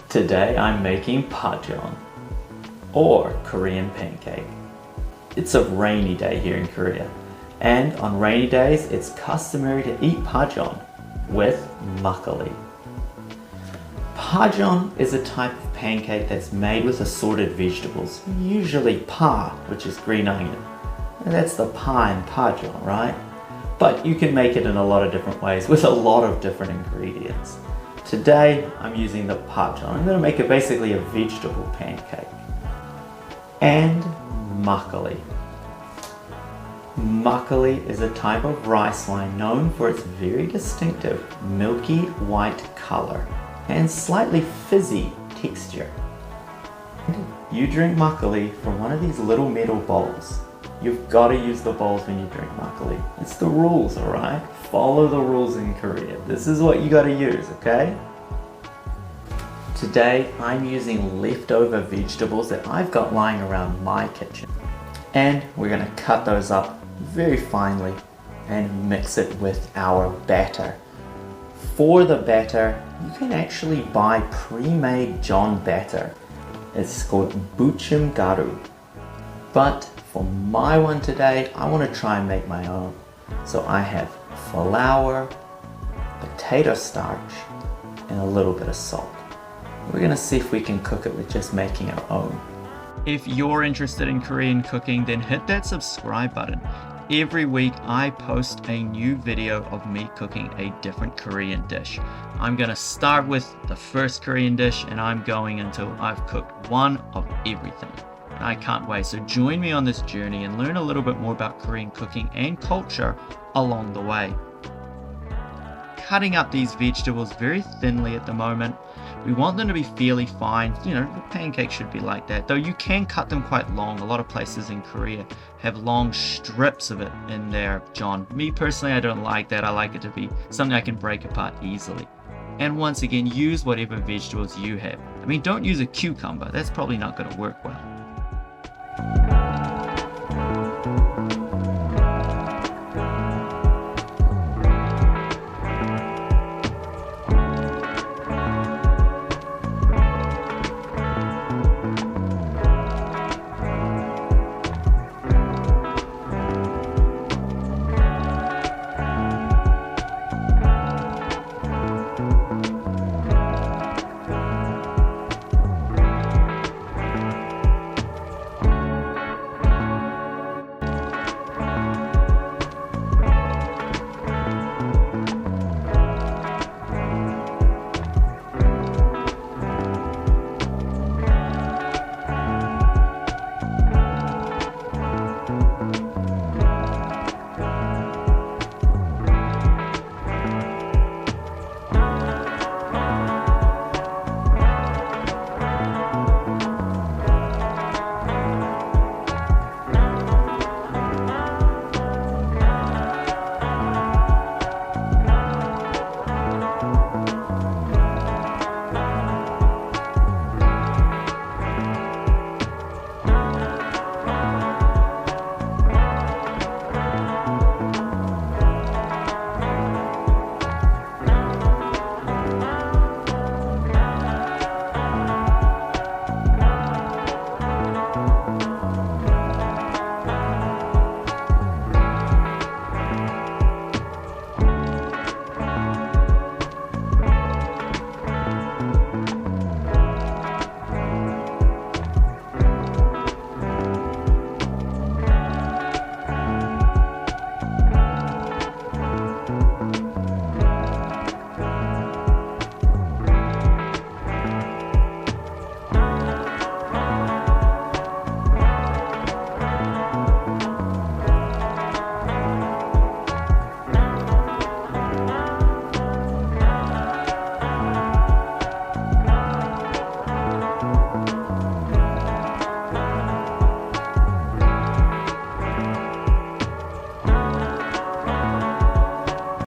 Today I'm making Pajeon, or Korean pancake. It's a rainy day here in Korea, and on rainy days it's customary to eat Pajeon with makgeolli. Pajeon is a type of pancake that's made with assorted vegetables, usually pa, which is green onion. And that's the pa in Pajeon, right? But you can make it in a lot of different ways with a lot of different ingredients. Today I'm using the Pajeon. I'm going to make it basically a vegetable pancake. And makgeolli. Makgeolli is a type of rice wine known for its very distinctive milky white color and slightly fizzy texture. You drink makgeolli from one of these little metal bowls. You've got to use the bowls when you drink makgeolli. It's the rules, alright? Follow the rules in Korea. This is what you got to use, okay? Today I'm using leftover vegetables that I've got lying around my kitchen. And we're going to cut those up very finely and mix it with our batter. For the batter, you can actually buy pre-made John batter. It's called buchim garu. But for my one today, I want to try and make my own. So I have flour, potato starch, and a little bit of salt. We're going to see if we can cook it with just making our own. If you're interested in Korean cooking, then hit that subscribe button. Every week I post a new video of me cooking a different Korean dish. I'm going to start with the first Korean dish and I'm going until I've cooked one of everything. I can't wait, so join me on this journey and learn a little bit more about Korean cooking and culture along the way. Cutting up these vegetables very thinly at the moment. We want them to be fairly fine. You know, the pancake should be like that, though you can cut them quite long. A lot of places in Korea have long strips of it in their John. Me personally, I don't like that. I like it to be something I can break apart easily. And once again, use whatever vegetables you have. I mean, don't use a cucumber. That's probably not going to work well.